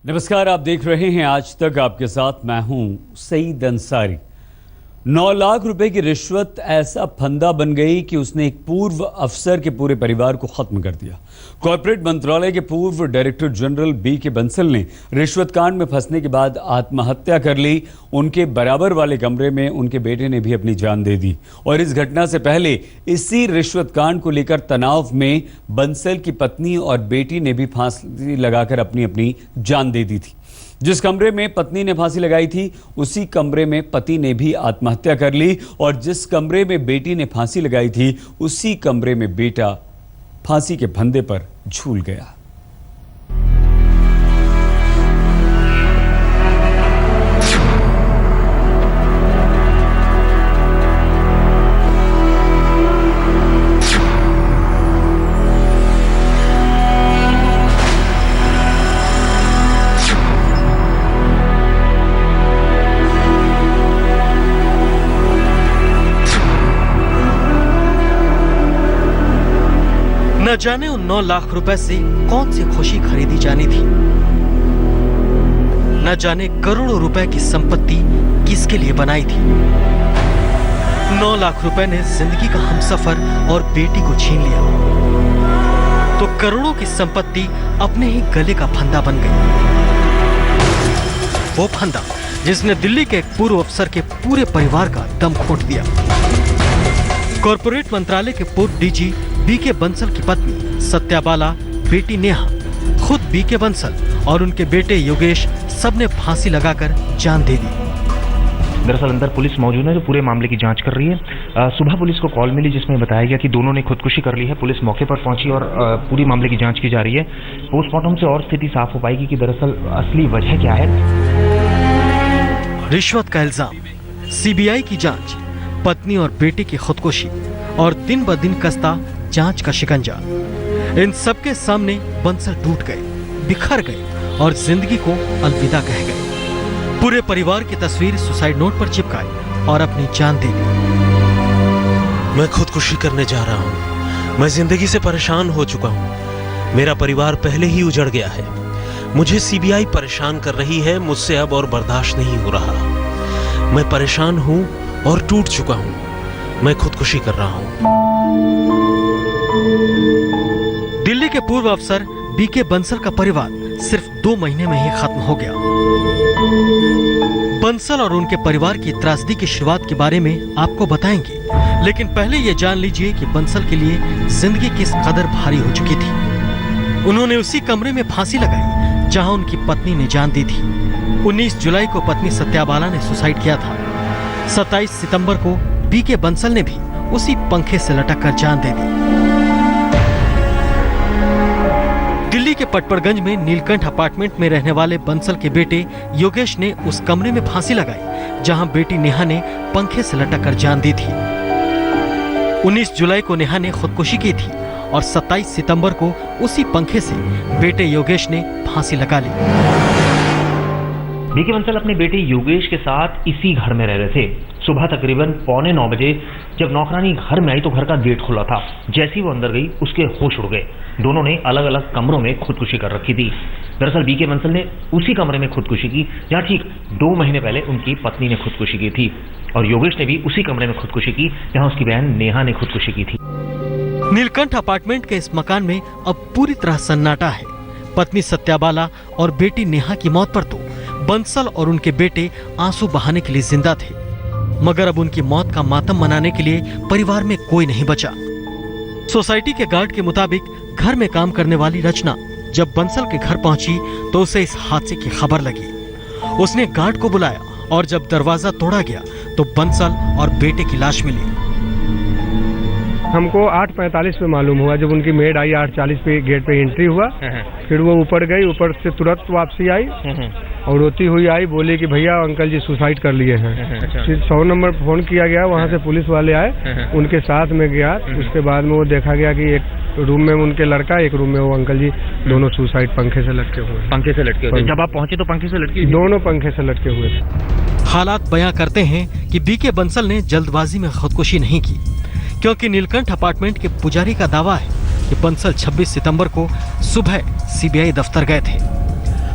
नमस्कार, आप देख रहे हैं आज तक। आपके साथ मैं हूं सईद अंसारी। 9 लाख रुपए की रिश्वत ऐसा फंदा बन गई कि उसने एक पूर्व अफसर के पूरे परिवार को खत्म कर दिया। कॉर्पोरेट मंत्रालय के पूर्व डायरेक्टर जनरल बीके बंसल ने रिश्वत कांड में फंसने के बाद आत्महत्या कर ली। उनके बराबर वाले कमरे में उनके बेटे ने भी अपनी जान दे दी। और इस घटना से पहले इसी रिश्वत कांड को लेकर तनाव में बंसल की पत्नी और बेटी ने भी फांसी लगाकर अपनी अपनी जान दे दी थी। जिस कमरे में पत्नी ने फांसी लगाई थी उसी कमरे में पति ने भी आत्महत्या कर ली, और जिस कमरे में बेटी ने फांसी लगाई थी उसी कमरे में बेटा फांसी के फंदे पर झूल गया। न जाने उन 9 लाख रुपए से कौन सी खुशी खरीदी जानी थी। न जाने करोड़ों रुपए की संपत्ति किसके लिए बनाई थी। 9 लाख रुपए ने जिंदगी का हमसफर और बेटी को छीन लिया तो करोड़ों की संपत्ति अपने ही गले का फंदा बन गई। वो फंदा जिसने दिल्ली के एक पूर्व अफसर के पूरे परिवार का दम घोंट दिया। कॉर्पोरेट मंत्रालय के पूर्व डीजी बीके बंसल की पत्नी सत्याबाला, बेटी नेहा, खुद बीके बंसल और उनके बेटे योगेश सबने फांसी लगाकर जान दे दी। दरअसल अंदर पुलिस मौजूद है जो पूरे मामले की जांच कर रही है। सुबह पुलिस को कॉल मिली जिसमें बताया गया कि दोनों ने खुदकुशी कर ली है। पुलिस मौके पर पहुंची और पूरी मामले की जांच की जा रही है। पोस्टमार्टम से और स्थिति साफ हो पाएगी कि दरअसल असली वजह क्या है। रिश्वत का इल्जाम, सीबीआई की जांच, पत्नी और बेटे की खुदकुशी और दिन ब दिन कसता जांच का शिकंजा। इन सबके सामने बंसल टूट गए, बिखर गए और जिंदगी को अलविदा कह गए। पूरे परिवार की तस्वीर सुसाइड नोट पर चिपकाई और अपनी जान दे दी। मैं खुदकुशी करने जा रहा हूँ। मैं जिंदगी से परेशान हो चुका हूँ। मेरा परिवार पहले ही उजड़ गया है। मुझे सीबीआई परेशान कर रही है। मुझसे अब और बर्दाश्त नहीं हो रहा। मैं परेशान हूँ और टूट चुका हूँ। मैं खुदकुशी कर रहा हूँ। दिल्ली के पूर्व अफसर बीके बंसल का परिवार सिर्फ 2 महीने में ही खत्म हो गया। बंसल और उनके परिवार की त्रासदी की शुरुआत के बारे में आपको बताएंगे, लेकिन पहले ये जान लीजिए कि बंसल के लिए जिंदगी किस कदर भारी हो चुकी थी। उन्होंने उसी कमरे में फांसी लगाई जहां उनकी पत्नी ने जान दी थी। 19 जुलाई को पत्नी सत्याबाला ने सुसाइड किया था। 27 सितंबर को बीके बंसल ने भी उसी पंखे से लटक कर जान दे दी। दिल्ली के पटपरगंज में नीलकंठ अपार्टमेंट में रहने वाले बंसल के बेटे योगेश ने उस कमरे में फांसी लगाई जहां बेटी नेहा ने पंखे से लटक कर जान दी थी। 19 जुलाई को नेहा ने खुदकुशी की थी और 27 सितंबर को उसी पंखे से बेटे योगेश ने फांसी लगा ली। बीके बंसल अपने बेटे योगेश के साथ इसी घर में रह रहे थे। सुबह तकरीबन 8:45 बजे जब नौकरानी घर में आई तो घर का गेट खुला था। जैसे ही वो अंदर गई उसके होश उड़ गए। दोनों ने अलग अलग कमरों में खुदकुशी कर रखी थी। दरअसल बीके बंसल ने उसी कमरे में खुदकुशी की जहां ठीक 2 महीने पहले उनकी पत्नी ने खुदकुशी की थी, और योगेश ने भी उसी कमरे में खुदकुशी की जहां उसकी बहन नेहा ने खुदकुशी की थी। नीलकंठ अपार्टमेंट के इस मकान में अब पूरी तरह सन्नाटा है। पत्नी सत्याबाला और बेटी नेहा की मौत पर तो बंसल और उनके बेटे आंसू बहाने के लिए जिंदा थे, मगर अब उनकी मौत का मातम मनाने के लिए परिवार में कोई नहीं बचा। सोसाइटी के गार्ड के मुताबिक घर में काम करने वाली रचना जब बंसल के घर पहुंची तो उसे इस हादसे की खबर लगी। उसने गार्ड को बुलाया और जब दरवाजा तोड़ा गया तो बंसल और बेटे की लाश मिली। हमको 8:45 पे मालूम हुआ। जब उनकी मेड आई 8:40 पे गेट पे एंट्री हुआ। फिर वो ऊपर गई, ऊपर से तुरंत वापसी आई और रोती हुई आई, बोली कि भैया अंकल जी सुसाइड कर लिए हैं। फिर 100 नंबर फोन किया गया, वहाँ से पुलिस वाले आए, उनके साथ में गया। उसके बाद में वो देखा गया कि एक रूम में उनके लड़का, एक रूम में वो अंकल जी, दोनों सुसाइड पंखे से लटके हुए। पंखे से लटके हुए। जब आप पहुंचे तो पंखे से लटके? दोनों पंखे से लटके हुए थे। हालात बयां करते हैं कि बीके बंसल ने जल्दबाजी में खुदकुशी नहीं की, क्योंकि नीलकंठ अपार्टमेंट के पुजारी का दावा है कि बंसल 26 सितंबर को सुबह सीबीआई दफ्तर गए थे।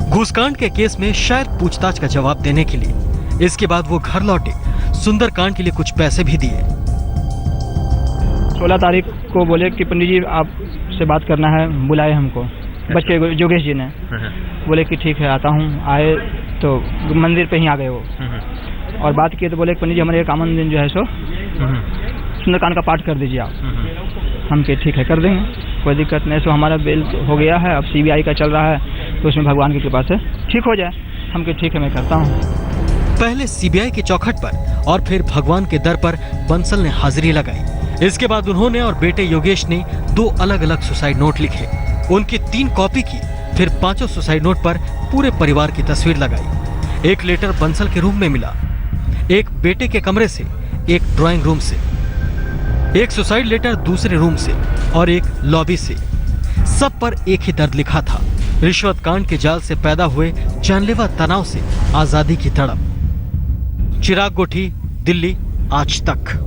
घूसकांड के केस में शायद पूछताछ का जवाब देने के लिए इसके बाद वो घर लौटे। सुंदरकांड के लिए कुछ पैसे भी दिए। 16 तारीख को बोले कि पंडित जी आपसे बात करना है, बुलाए हमको बच्चे को, योगेश जी ने। बोले कि ठीक है आता हूँ। आए तो मंदिर पे ही आ गए वो, और बात किए तो बोले पंडित जी हमारे एक आमन दिन जो है सो सुंदरकांड का पाठ कर दीजिए आप। हम के ठीक है कर देंगे, कोई दिक्कत नहीं। सो हमारा बिल हो गया है, अब CBI का चल रहा है, तो उसमें भगवान की कृपा से ठीक हो जाए। हम के ठीक है मैं करता हूँ। पहले CBI की चौखट पर और फिर भगवान के दर पर बंसल ने हाजिरी लगाई। इसके बाद उन्होंने और बेटे योगेश ने 2 अलग अलग सुसाइड नोट लिखे। उनकी 3 कॉपी की, फिर 5 सुसाइड नोट पर पूरे परिवार की तस्वीर लगाई। एक लेटर बंसल के रूम में मिला, एक बेटे के कमरे से, एक ड्राइंग रूम से, एक सुसाइड लेटर दूसरे रूम से और एक लॉबी से। सब पर एक ही दर्द लिखा था, रिश्वत कांड के जाल से पैदा हुए जानलेवा तनाव से आजादी की तड़प। चिराग गोठी, दिल्ली, आज तक।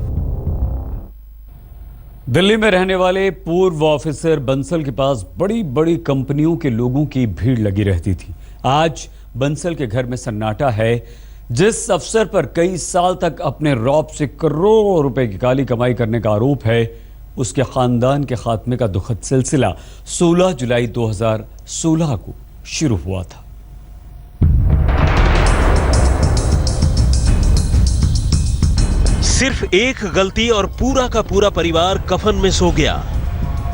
दिल्ली में रहने वाले पूर्व ऑफिसर बंसल के पास बड़ी बड़ी कंपनियों के लोगों की भीड़ लगी रहती थी। आज बंसल के घर में सन्नाटा है। जिस अफसर पर कई साल तक अपने रौब से करोड़ों रुपए की काली कमाई करने का आरोप है, उसके खानदान के खात्मे का दुखद सिलसिला 16 जुलाई 2016 को शुरू हुआ था। सिर्फ एक गलती और पूरा का पूरा परिवार कफन में सो गया।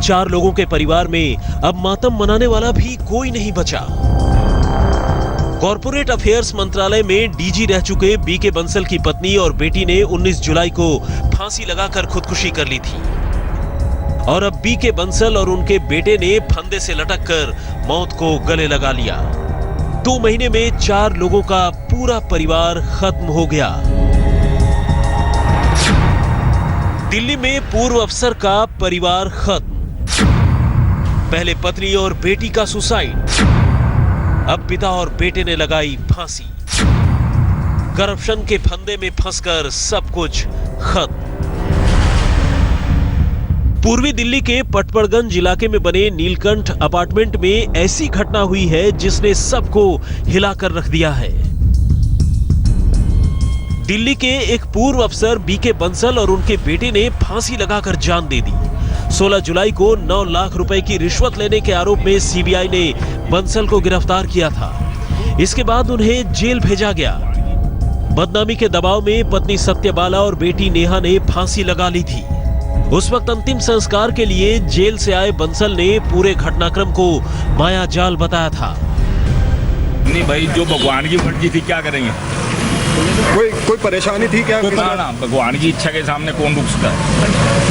4 लोगों के परिवार में अब मातम मनाने वाला भी कोई नहीं बचा। कॉर्पोरेट अफेयर्स मंत्रालय में डीजी रह चुके बीके बंसल की पत्नी और बेटी ने 19 जुलाई को फांसी लगाकर खुदकुशी कर ली थी, और अब बीके बंसल और उनके बेटे ने फंदे से लटककर मौत को गले लगा लिया। 2 महीने में 4 लोगों का पूरा परिवार खत्म हो गया। दिल्ली में पूर्व अफसर का परिवार खत्म। पहले पत्नी और बेटी का सुसाइड, अब पिता और बेटे ने लगाई फांसी। करप्शन के फंदे में फंसकर सब कुछ खत्म। पूर्वी दिल्ली के पटपड़गंज इलाके में बने नीलकंठ अपार्टमेंट में ऐसी घटना हुई है जिसने सबको हिलाकर रख दिया है। दिल्ली के एक पूर्व अफसर बीके बंसल और उनके बेटे ने फांसी लगाकर जान दे दी। 16 जुलाई को 9 लाख रुपए की रिश्वत लेने के आरोप में CBI ने बंसल को गिरफ्तार किया था। इसके बाद उन्हें जेल भेजा गया। बदनामी के दबाव में पत्नी सत्यबाला और बेटी नेहा ने फांसी लगा ली थी। उस वक्त अंतिम संस्कार के लिए जेल से आए बंसल ने पूरे घटनाक्रम को माया जाल बताया था। नहीं भाई, जो भगवान की मर्जी थी, क्या करेंगे। कोई परेशानी थी क्या? ना, भगवान की इच्छा के सामने कौन रुक सकता है।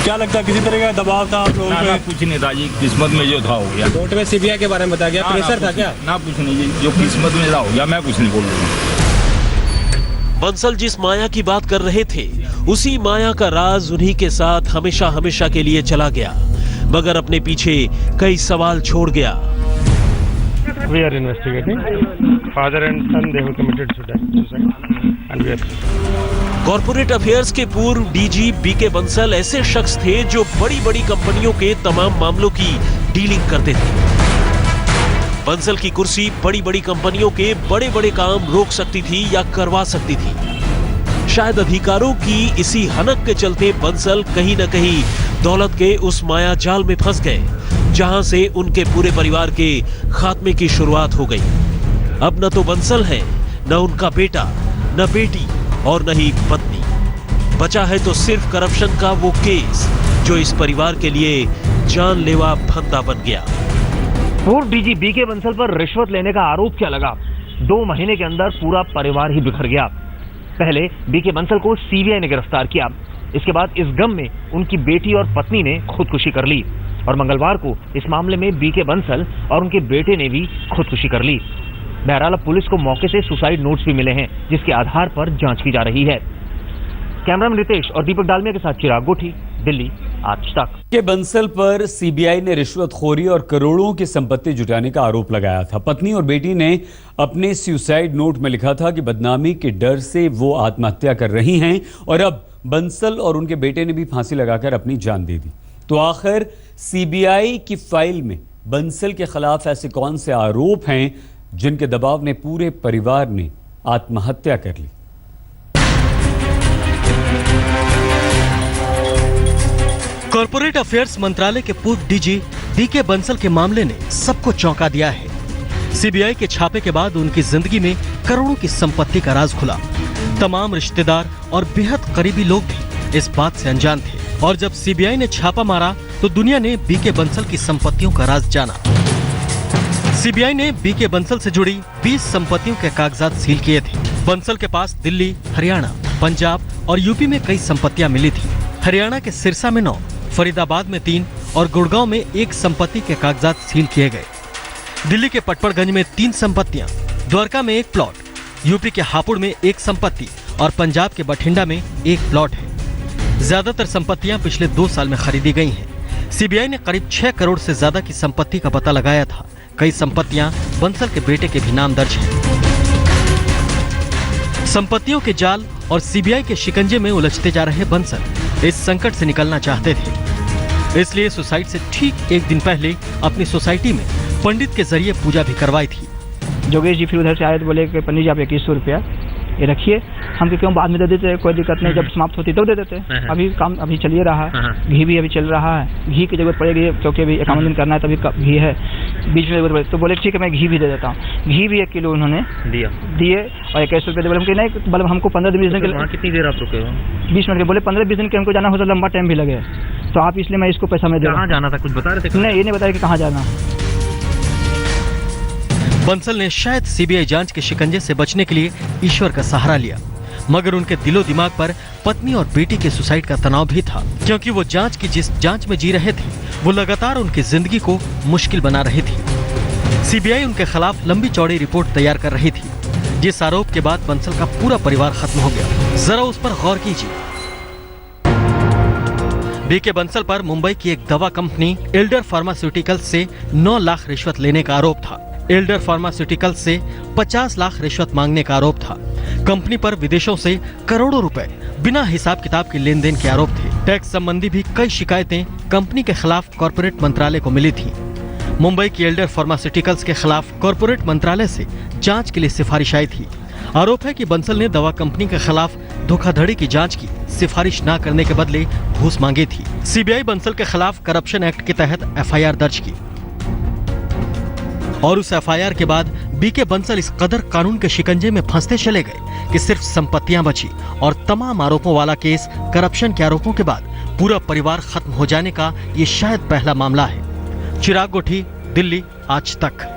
क्या लगता है किसी तरह का दबाव था आप लोगों ना, कुछ नहीं था जी, किस्मत में जो था हो गया। कोर्ट में CBI के बारे में बताया गया, प्रेशर था क्या? ना कुछ नहीं जी, जो किस्मत में था हो गया, मैं कुछ नहीं बोल रहा। बंसल जिस माया की बात कर रहे थे, उसी माया का राज उन्हीं के साथ हमेशा हमेशा के लिए चला गया, मगर अपने पीछे कई सवाल छोड़ गया। We are investigating. Father and son, they have committed suicide, and we are. Corporate affairs के पूर्व डीजी बीके बंसल ऐसे शख्स थे जो बड़ी बड़ी कंपनियों के तमाम मामलों की डीलिंग करते थे। बंसल की कुर्सी बड़ी बड़ी कंपनियों के बड़े बड़े काम रोक सकती थी या करवा सकती थी। शायद अधिकारों की इसी हनक के चलते बंसल कहीं न कहीं दौलत के उस माया जाल में फंस गए, जहां से उनके पूरे परिवार के खात्मे की शुरुआत हो गई। अब न तो बंसल है, न उनका बेटा, न बेटी और न ही पत्नी। बचा है तो सिर्फ करप्शन का वो केस जो इस परिवार के लिए जानलेवा फंदा बन गया। पूर्व डीजी बीके बंसल पर रिश्वत लेने का आरोप क्या लगा? 2 महीने के अंदर पूरा परिवार ही बिखर गया। पहले बीके बंसल को CBI ने गिरफ्तार किया। इसके बाद इस गम में उनकी बेटी और पत्नी ने खुदकुशी कर ली, और मंगलवार को इस मामले में बीके बंसल और उनके बेटे ने भी खुदकुशी कर ली। बहरहाल पुलिस को मौके से सुसाइड नोट्स भी मिले हैं, जिसके आधार पर जांच की जा रही है। कैमरामैन रितेश और दीपक डालमिया के साथ चिराग गोठी, दिल्ली, आज तक। के बंसल पर CBI ने रिश्वतखोरी और करोड़ों की संपत्ति जुटाने का आरोप लगाया था। पत्नी और बेटी ने अपने सुसाइड नोट में लिखा था कि बदनामी के डर से वो आत्महत्या कर रही हैं, और अब बंसल और उनके बेटे ने भी फांसी लगाकर अपनी जान दे दी। तो आखिर CBI की फाइल में बंसल के खिलाफ ऐसे कौन से आरोप हैं जिनके दबाव ने पूरे परिवार ने आत्महत्या कर ली। कॉर्पोरेट अफेयर्स मंत्रालय के पूर्व डीजी बीके बंसल के मामले ने सबको चौंका दिया है। सीबीआई के छापे के बाद उनकी जिंदगी में करोड़ों की संपत्ति का राज खुला। तमाम रिश्तेदार और बेहद करीबी लोग भी इस बात से अनजान थे और जब सीबीआई ने छापा मारा तो दुनिया ने बीके बंसल की संपत्तियों का राज जाना। सीबीआई ने बीके बंसल से जुड़ी 20 संपत्तियों के कागजात सील किए थे। बंसल के पास दिल्ली, हरियाणा, पंजाब और यूपी में कई संपत्तियां मिली थी। हरियाणा के सिरसा में 9, फरीदाबाद में 3 और गुड़गांव में 1 संपत्ति के कागजात सील किए गए। दिल्ली के पटपड़गंज में 3 संपत्तियां, द्वारका में 1 प्लॉट, यूपी के हापुड़ में 1 संपत्ति और पंजाब के बठिंडा में 1 प्लॉट है। ज्यादातर संपत्तियां पिछले 2 साल में खरीदी गई हैं। सीबीआई ने करीब 6 करोड़ से ज्यादा की संपत्ति का पता लगाया था। कई संपत्तियां बंसल के बेटे के भी नाम दर्ज हैं। संपत्तियों के जाल और सीबीआई के शिकंजे में उलझते जा रहे बंसल इस संकट से निकलना चाहते थे, इसलिए सुसाइड से ठीक 1 दिन पहले अपनी सोसाइटी में पंडित के जरिए पूजा भी करवाई थी। जोगेश जी फिर उधर से आए तो बोले कि पंडित जी आप 2100 रुपया ये रखिए, हम क्यों बाद में दे देते, कोई दिक्कत नहीं, जब समाप्त होती तो दे देते। अभी काम अभी चल ही रहा है, घी भी अभी चल रहा है, घी की जरूरत पड़ेगी क्योंकि अभी 51 दिन करना है, तभी घी है, बीच में जरूरत पड़ेगी। तो बोले ठीक है मैं घी भी दे देता हूँ। घी भी 1 किलो उन्होंने दिए और 2100 रुपये बोले हमको नहीं, मतलब हमको 15-20 दिन के लिए। कितनी देर आप रुके हो? 20 मिनट के बोले 15-20 दिन के हमको जाना हो तो लंबा टाइम भी लगे, तो आप इसलिए मैं इसको पैसा में दे। कहाँ जाना था कुछ बता रहे थे? नहीं, ये नहीं बताया कि कहाँ जाना। बंसल ने शायद सीबीआई जांच के शिकंजे से बचने के लिए ईश्वर का सहारा लिया, मगर उनके दिलो दिमाग पर पत्नी और बेटी के सुसाइड का तनाव भी था, क्योंकि वो जांच की जिस जांच में जी रहे थे वो लगातार उनकी जिंदगी को मुश्किल बना रही थी। सीबीआई उनके खिलाफ लंबी चौड़ी रिपोर्ट तैयार कर रही थी, जिस आरोप के बाद बंसल का पूरा परिवार खत्म हो गया। जरा उस पर गौर कीजिए। बीके बंसल पर मुंबई की एक दवा कंपनी एल्डर फार्मास्यूटिकल्स से 9 लाख रिश्वत लेने का आरोप था। एल्डर फार्मास्यूटिकल्स से 50 लाख रिश्वत मांगने का आरोप था। कंपनी पर विदेशों से करोड़ों रुपए बिना हिसाब किताब के लेन देन के आरोप थे। टैक्स संबंधी भी कई शिकायतें कंपनी के खिलाफ कॉर्पोरेट मंत्रालय को मिली थी। मुंबई की एल्डर फार्मास्यूटिकल्स के खिलाफ कॉर्पोरेट मंत्रालय से जांच के लिए सिफारिश आई थी। आरोप है कि बंसल ने दवा कंपनी के खिलाफ धोखाधड़ी की जांच की सिफारिश न करने के बदले घूस मांगी थी। सीबीआई बंसल के खिलाफ करप्शन एक्ट के तहत एफआईआर दर्ज की और उस एफआईआर के बाद बीके बंसल इस कदर कानून के शिकंजे में फंसते चले गए कि सिर्फ संपत्तियां बची और तमाम आरोपों वाला केस करप्शन के आरोपों के बाद पूरा परिवार खत्म हो जाने का ये शायद पहला मामला है। चिराग गोठी, दिल्ली, आज तक।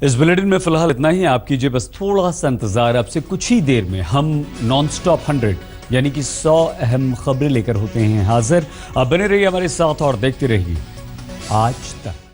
इस बुलेटिन में फिलहाल इतना ही। आप कीजिए बस थोड़ा सा इंतजार, आपसे कुछ ही देर में हम नॉनस्टॉप 100 यानी कि 100 अहम खबरें लेकर होते हैं हाजिर। आप बने रहिए हमारे साथ और देखते रहिए आज तक।